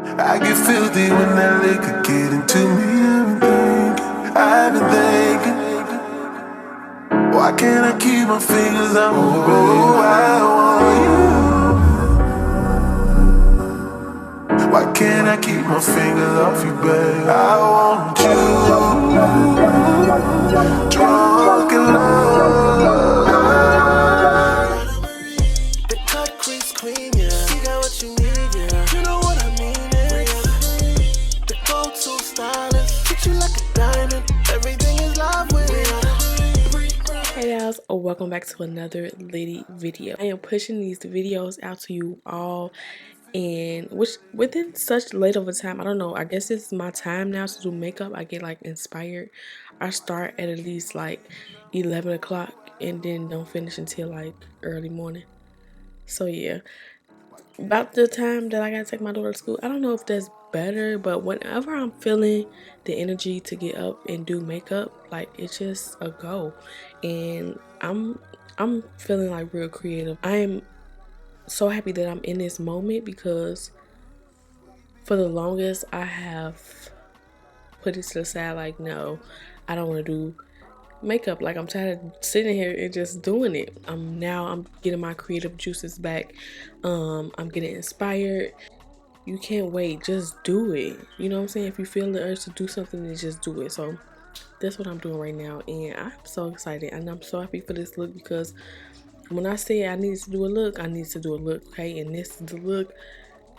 I get filthy when that liquor get into me. I've been thinking, why can't I keep my fingers on you, babe? I want you. Why can't I keep my fingers off you, babe? I want you. Drunk in love. The cut crease queen, yeah. You got what you need, yeah. You know what I mean, yeah. The go-to stylist, treat you like a diamond. Everything is love with it. Hey guys, welcome back to another Liddy video. I am pushing these videos out to you all, and within such late of a time, I don't know, I guess it's my time now to do makeup. I get like inspired. I start at least like 11 o'clock and then don't finish until like early morning. So yeah, about the time that I gotta take my daughter to school, I don't know if that's better, but whenever I'm feeling the energy to get up and do makeup, like it's just a go. And I'm feeling like real creative. I am so happy that I'm in this moment because for the longest I have put it to the side, like no, I don't want to do makeup. Like I'm tired of sitting here and just doing it. I'm getting my creative juices back. I'm getting inspired. You can't wait, just do it. You know what I'm saying? If you feel the urge to do something, then just do it. So that's what I'm doing right now, and I'm so excited and I'm so happy for this look because when I say I needed to do a look, I need to do a look, okay? And this is the look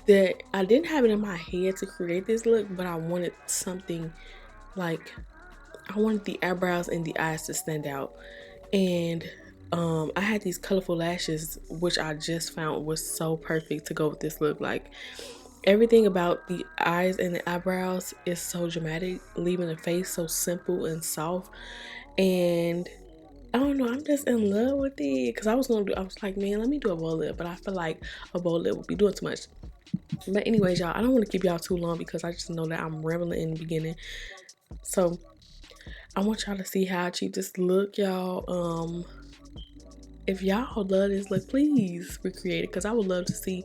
that I didn't have it in my head to create this look, but I wanted something like, I wanted the eyebrows and the eyes to stand out. And I had these colorful lashes, which I just found was so perfect to go with this look. Like everything about the eyes and the eyebrows is so dramatic, leaving the face so simple and soft. And I don't know, I'm just in love with it. Because I was like, man, let me do a bold lip. But I feel like a bold lip would be doing too much. But anyways, y'all, I don't want to keep y'all too long because I just know that I'm rambling in the beginning. So I want y'all to see how I achieve this look, y'all. If y'all love this look, please recreate it because I would love to see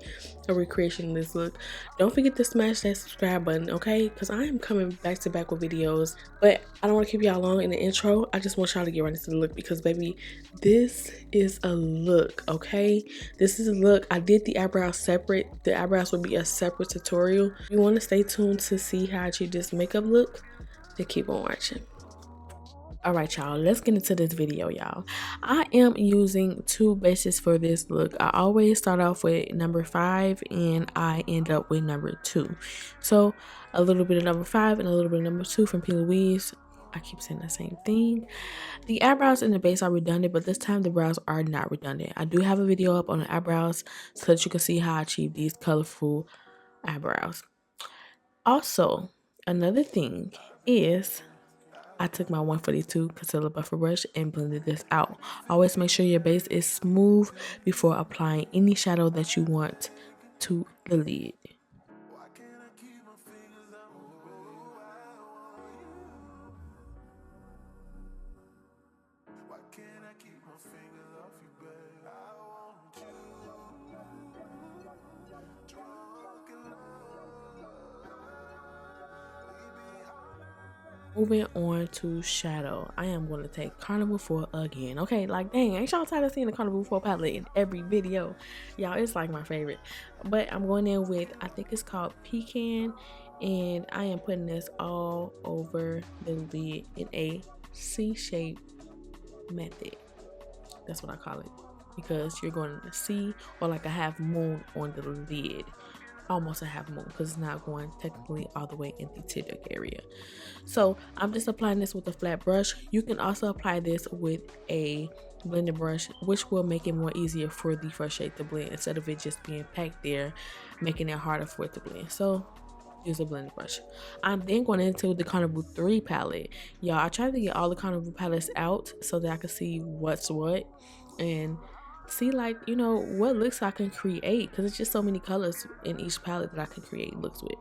a recreation of this look. Don't forget to smash that subscribe button, okay? Because I am coming back to back with videos. But I don't want to keep y'all long in the intro. I just want y'all to get right into the look because, baby, this is a look, okay? This is a look. I did the eyebrows separate. The eyebrows will be a separate tutorial. If you want to stay tuned to see how I achieve this makeup look, then keep on watching. Alright y'all, let's get into this video, y'all. I am using two bases for this look. I always start off with number 5 and I end up with number 2. So a little bit of number 5 and a little bit of number 2 from P. Louise. I keep saying the same thing. The eyebrows and the base are redundant, but this time the brows are not redundant. I do have a video up on the eyebrows so that you can see how I achieve these colorful eyebrows. Also, another thing is I took my 142 concealer buffer brush and blended this out. Always make sure your base is smooth before applying any shadow that you want to the lid. Moving on to shadow, I am going to take Carnival 4 again. Okay, like dang, ain't y'all tired of seeing the Carnival 4 palette in every video? Y'all, it's like my favorite. But I'm going in with, I think it's called Pecan, and I am putting this all over the lid in a C-shape method. That's what I call it, because you're going to see, or like a half moon on the lid. Almost a half moon because it's not going technically all the way in the tit duct area. So I'm just applying this with a flat brush. You can also apply this with a blending brush, which will make it more easier for the first shade to blend instead of it just being packed there, making it harder for it to blend. So use a blending brush. I'm then going into the Carnival 3 palette. Y'all, I tried to get all the Carnival palettes out so that I could see what's what and see, like, you know, what looks I can create, because it's just so many colors in each palette that I can create looks with.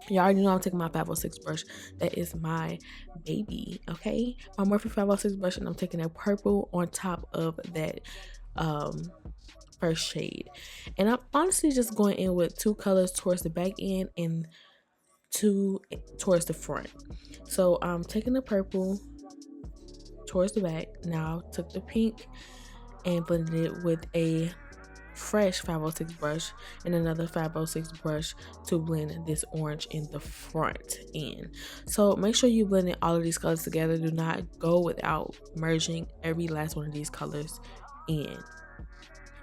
You already know I'm taking my 506 brush. That is my baby, okay? My Morphe 506 brush, and I'm taking a purple on top of that first shade. And I'm honestly just going in with 2 colors towards the back end and 2 towards the front. So I'm taking the purple towards the back. Now took the pink and blended it with a fresh 506 brush and another 506 brush to blend this orange in the front end. So make sure you blend all of these colors together. Do not go without merging every last one of these colors in.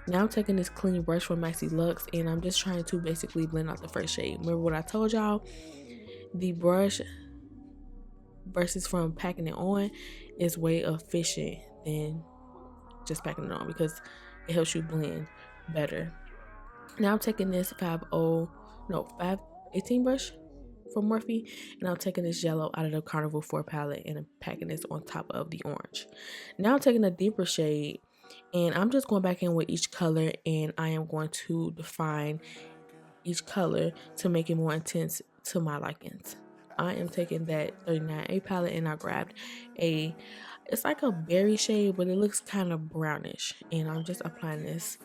Now I'm taking this clean brush from Maxi Lux and I'm just trying to basically blend out the first shade. Remember what I told y'all? The brush versus from packing it on is way efficient than just packing it on because it helps you blend better. Now I'm taking this 518 brush from Morphe, and I'm taking this yellow out of the Carnival 4 palette and I'm packing this on top of the orange. Now I'm taking a deeper shade and I'm just going back in with each color and I am going to define each color to make it more intense to my likings. I am taking that 39A palette and I grabbed it's like a berry shade, but it looks kind of brownish, and I'm just applying this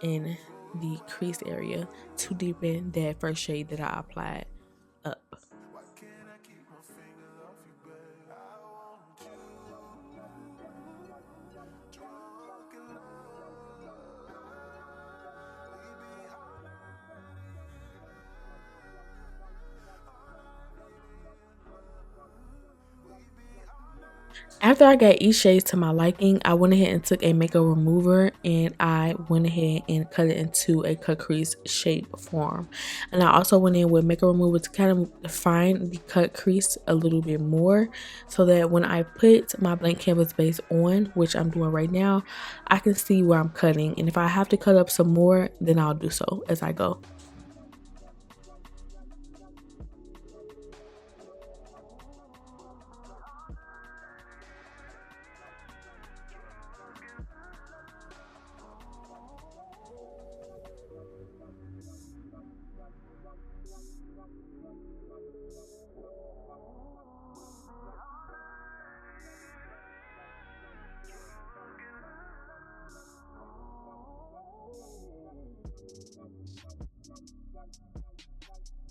in the crease area to deepen that first shade that I applied up. After I got each shade to my liking, I went ahead and took a makeup remover and I went ahead and cut it into a cut crease shape form. And I also went in with makeup remover to kind of define the cut crease a little bit more so that when I put my blank canvas base on, which I'm doing right now, I can see where I'm cutting. And if I have to cut up some more, then I'll do so as I go.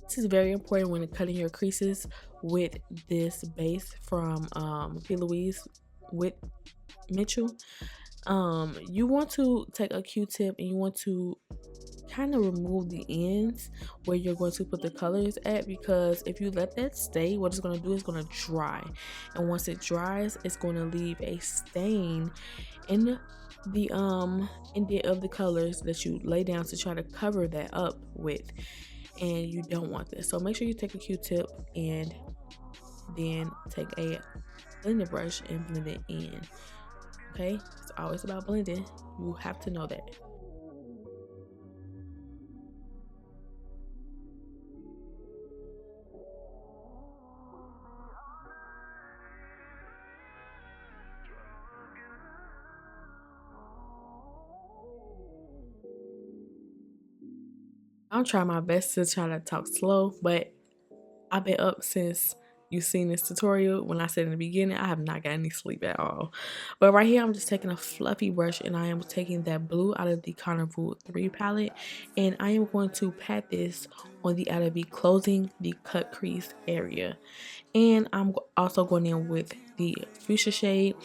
This is very important when cutting your creases with this base from P. Louise with Mitchell. You want to take a Q-tip and you want to kind of remove the ends where you're going to put the colors at, because if you let that stay, what it's going to do is going to dry, and once it dries, it's going to leave a stain in the indent of the colors that you lay down to try to cover that up with, and you don't want this. So make sure you take a Q-tip and then take a blender brush and blend it in. Okay, it's always about blending. You have to know that. I'm trying my best to try to talk slow, but I've been up since you've seen this tutorial. When I said in the beginning, I have not got any sleep at all. But right here, I'm just taking a fluffy brush and I am taking that blue out of the Carnival 3 palette, and I am going to pat this on the outer V, closing the cut crease area. And I'm also going in with the fuchsia shade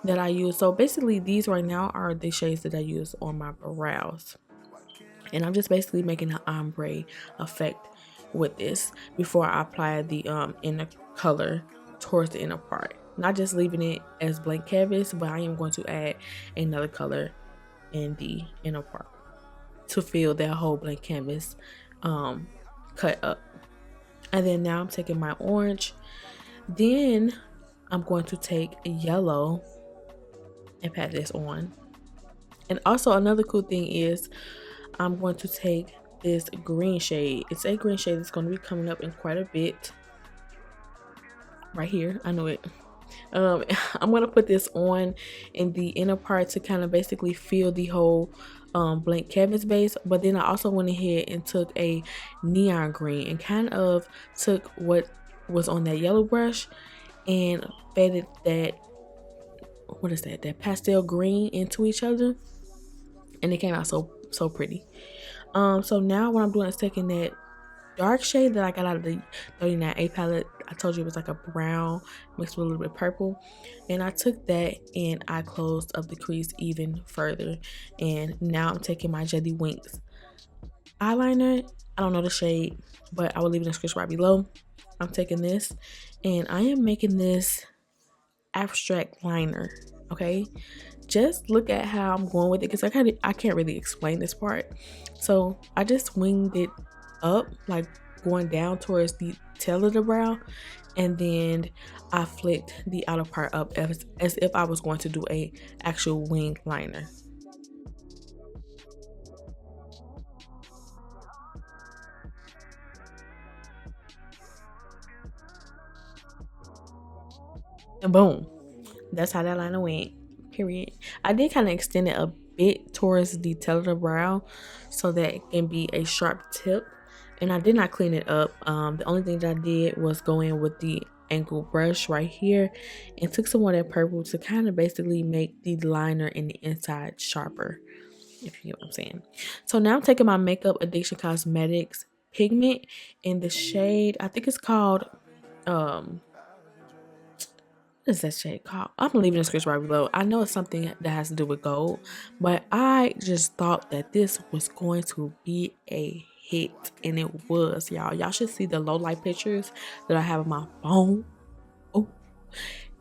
that I use. So basically, these right now are the shades that I use on my brows. And I'm just basically making an ombre effect with this before I apply the inner color towards the inner part. Not just leaving it as blank canvas, but I am going to add another color in the inner part to fill that whole blank canvas cut up. And then now I'm taking my orange. Then I'm going to take yellow and pat this on. And also another cool thing is I'm going to take this green shade. It's a green shade that's going to be coming up in quite a bit. Right here, I know it. I'm going to put this on in the inner part to kind of basically fill the whole blank canvas base. But then I also went ahead and took a neon green and kind of took what was on that yellow brush and faded that, what is that, that pastel green into each other. And it came out so So pretty. So now what I'm doing is taking that dark shade that I got out of the 39A palette. I told you it was like a brown mixed with a little bit of purple, and I took that and I closed up the crease even further. And now I'm taking my Jelly Winks eyeliner. I don't know the shade, but I will leave it in the description right below. I'm taking this and I am making this abstract liner. Okay, just look at how I'm going with it, because I can't really explain this part. So I just winged it up, like going down towards the tail of the brow, and then I flicked the outer part up as if I was going to do a actual wing liner. And boom, that's how that liner went, period. I did kind of extend it a bit towards the tail of the brow so that it can be a sharp tip, and I did not clean it up. The only thing that I did was go in with the angle brush right here and took some of that purple to kind of basically make the liner in the inside sharper, if you get what I'm saying. So now I'm taking my Makeup Addiction Cosmetics pigment in the shade, I think it's called what is that shade called? I'm gonna leave it in the description right below. I know it's something that has to do with gold, but I just thought that this was going to be a hit, and it was, y'all. Y'all should see the low light pictures that I have on my phone. Oh,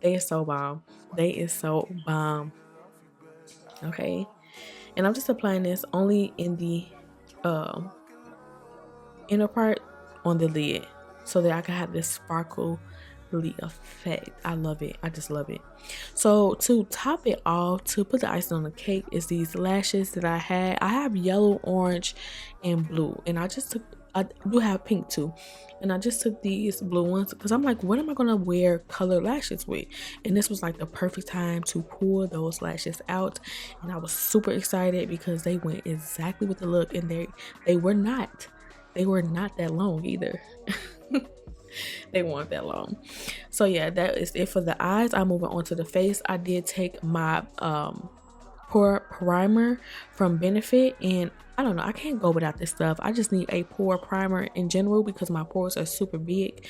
they are so bomb. They is so bomb. Okay, and I'm just applying this only in the inner part on the lid so that I can have this sparkly effect. I love it. I just love it. So to top it off, to put the icing on the cake, is these lashes that I had. I have yellow, orange, and blue, and I do have pink too, and I just took these blue ones because I'm like, what am I gonna wear colored lashes with? And this was like the perfect time to pull those lashes out, and I was super excited because they went exactly with the look, and they were not that long either. They weren't that long. So yeah, that is it for the eyes. I'm moving on to the face. I did take my pore primer from Benefit, and I don't know, I can't go without this stuff. I just need a pore primer in general because my pores are super big.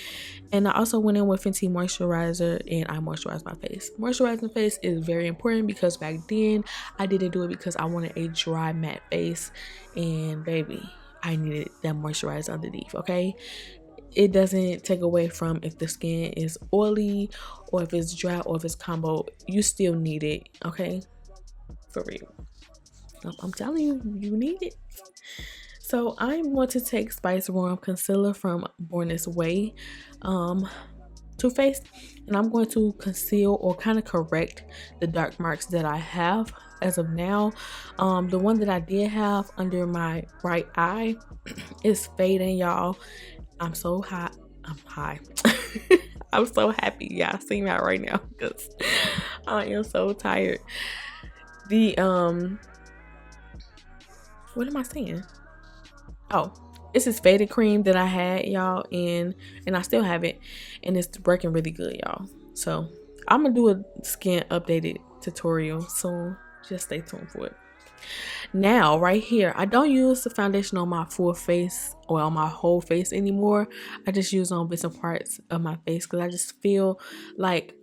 And I also went in with Fenty moisturizer, and I moisturized my face. Moisturizing face is very important because back then I didn't do it because I wanted a dry matte face, and baby, I needed that moisturizer underneath. Okay, it doesn't take away from if the skin is oily or if it's dry or if it's combo, you still need it. Okay, for real, I'm telling you, you need it. So I'm going to take Spice Warm Concealer from Born This Way Too Faced, and I'm going to conceal or kind of correct the dark marks that I have as of now. The one that I did have under my right eye is fading, y'all. I'm so hot. I'm high. I'm so happy y'all see me out right now because I am so tired. The what am I saying? Oh, this is faded cream that I had, y'all, and I still have it, and it's working really good, y'all. So I'm gonna do a skin updated tutorial soon. Just stay tuned for it. Now right here, I don't use the foundation on my full face or on my whole face anymore. I just use on bits and parts of my face because I just feel like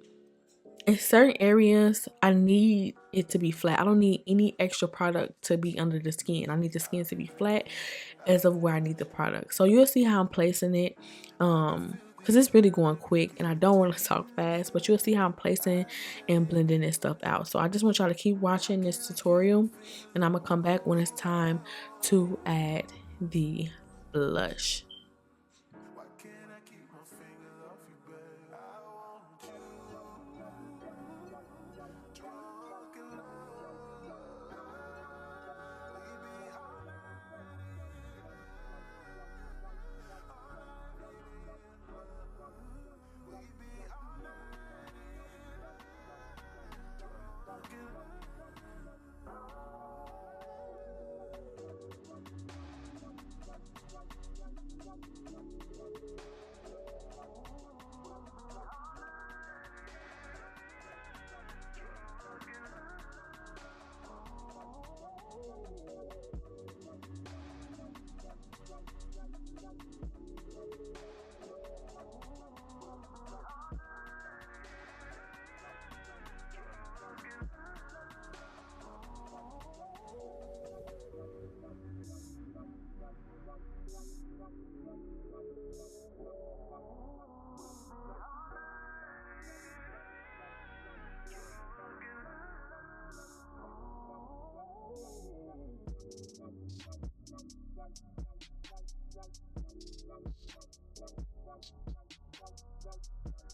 in certain areas I need it to be flat. I don't need any extra product to be under the skin. I need the skin to be flat as of where I need the product. So you'll see how I'm placing it, because it's really going quick and I don't want to talk fast, but you'll see how I'm placing and blending this stuff out. So I just want y'all to keep watching this tutorial, and I'm gonna come back when it's time to add the blush.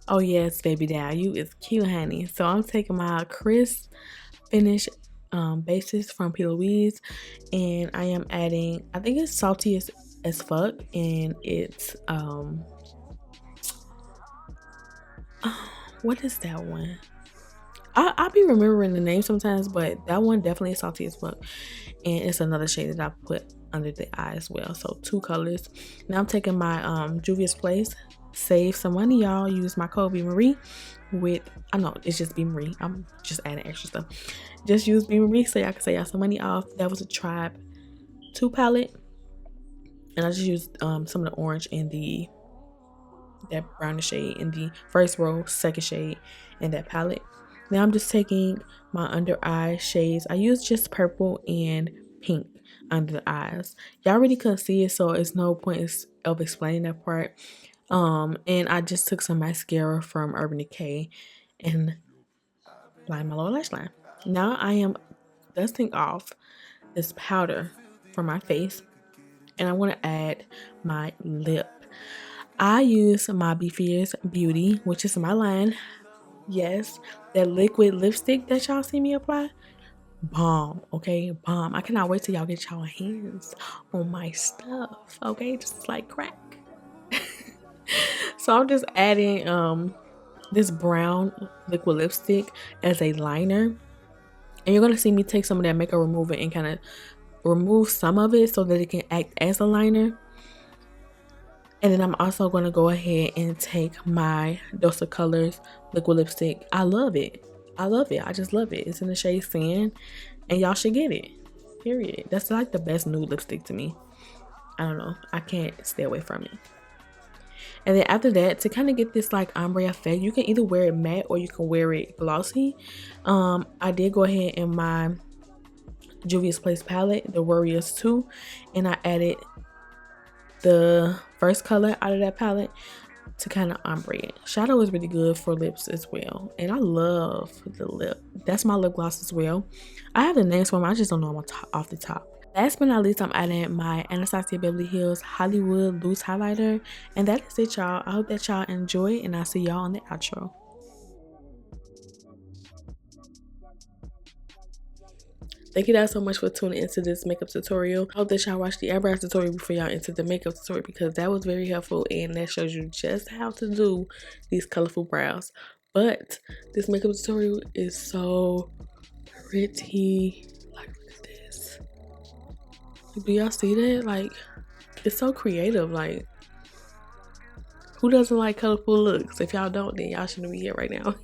Oh yes, baby doll, you is cute, honey. So I'm taking my crisp finish bases from P. Louise, and I am adding, I think it's salty as fuck, and it's what is that one? I'll be remembering the name sometimes, but that one definitely is salty as fuck. And it's another shade that I put under the eye as well. So 2 colors. Now I'm taking my Juvia's Place. Save some money, y'all. Use my code BMarie with, I know it's just BMarie. I'm just adding extra stuff. Just use BMarie so y'all can save y'all some money off. That was a Tribe 2 palette. And I just used some of the orange in that brownish shade in the first row, second shade in that palette. Now I'm just taking my under eye shades. I use just purple and pink under the eyes. Y'all really couldn't see it, so it's no point of explaining that part. And I just took some mascara from Urban Decay and lined my lower lash line. Now I am dusting off this powder from my face, and I want to add my lip. I use my Be Fierce Beauty, which is my line. Yes, that liquid lipstick that y'all see me apply. Bomb, okay? Bomb. I cannot wait till y'all get y'all hands on my stuff, okay? Just like crack. So I'm just adding this brown liquid lipstick as a liner. And you're going to see me take some of that makeup remover and kind of remove some of it so that it can act as a liner. And then I'm also going to go ahead and take my Dose of Colors liquid lipstick. I love it. I love it. I just love it. It's in the shade Sand, and y'all should get it. Period. That's like the best nude lipstick to me. I don't know. I can't stay away from it. And then after that, to kind of get this like ombre effect, you can either wear it matte or you can wear it glossy. I did go ahead in my Juvia's Place palette, the Warriors 2, and I added the first color out of that palette to kind of ombre it. Shadow is really good for lips as well, and I love the lip. That's my lip gloss as well. I have the names for them, I just don't know them off the top. Last but not least, I'm adding my Anastasia Beverly Hills Hollywood Loose Highlighter, and that is it, y'all. I hope that y'all enjoy, and I'll see y'all on the outro. Thank you guys so much for tuning into this makeup tutorial. I hope that y'all watched the eyebrows tutorial before y'all into the makeup tutorial, because that was very helpful and that shows you just how to do these colorful brows. But this makeup tutorial is so pretty. Like, look at this. Do y'all see that? Like, it's so creative. Like, who doesn't like colorful looks? If y'all don't, then y'all shouldn't be here right now.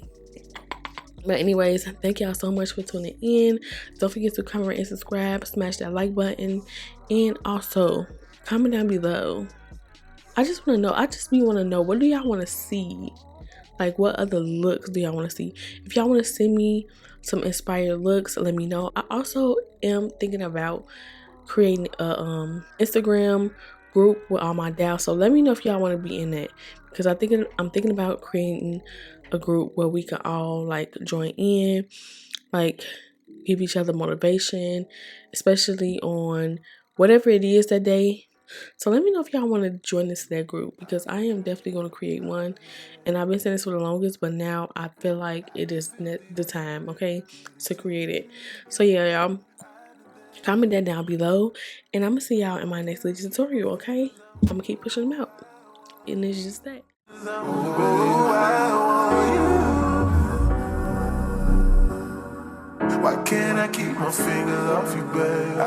But anyways, thank y'all so much for tuning in. Don't forget to comment, rate, and subscribe. Smash that like button. And also, comment down below. I just want to know, what do y'all want to see? Like, what other looks do y'all want to see? If y'all want to send me some inspired looks, let me know. I also am thinking about creating a Instagram group with all my dolls. So let me know if y'all want to be in it. Because I'm thinking about creating a group where we can all like join in, like give each other motivation, especially on whatever it is that day. So let me know if y'all want to join this that group, because I am definitely going to create one, and I've been saying this for the longest, but now I feel like it is the time, okay, to create it. So yeah, y'all, comment that down below, and I'm gonna see y'all in my next tutorial, okay? I'm gonna keep pushing them out, and it's just that. Why can't I keep my fingers off you, babe?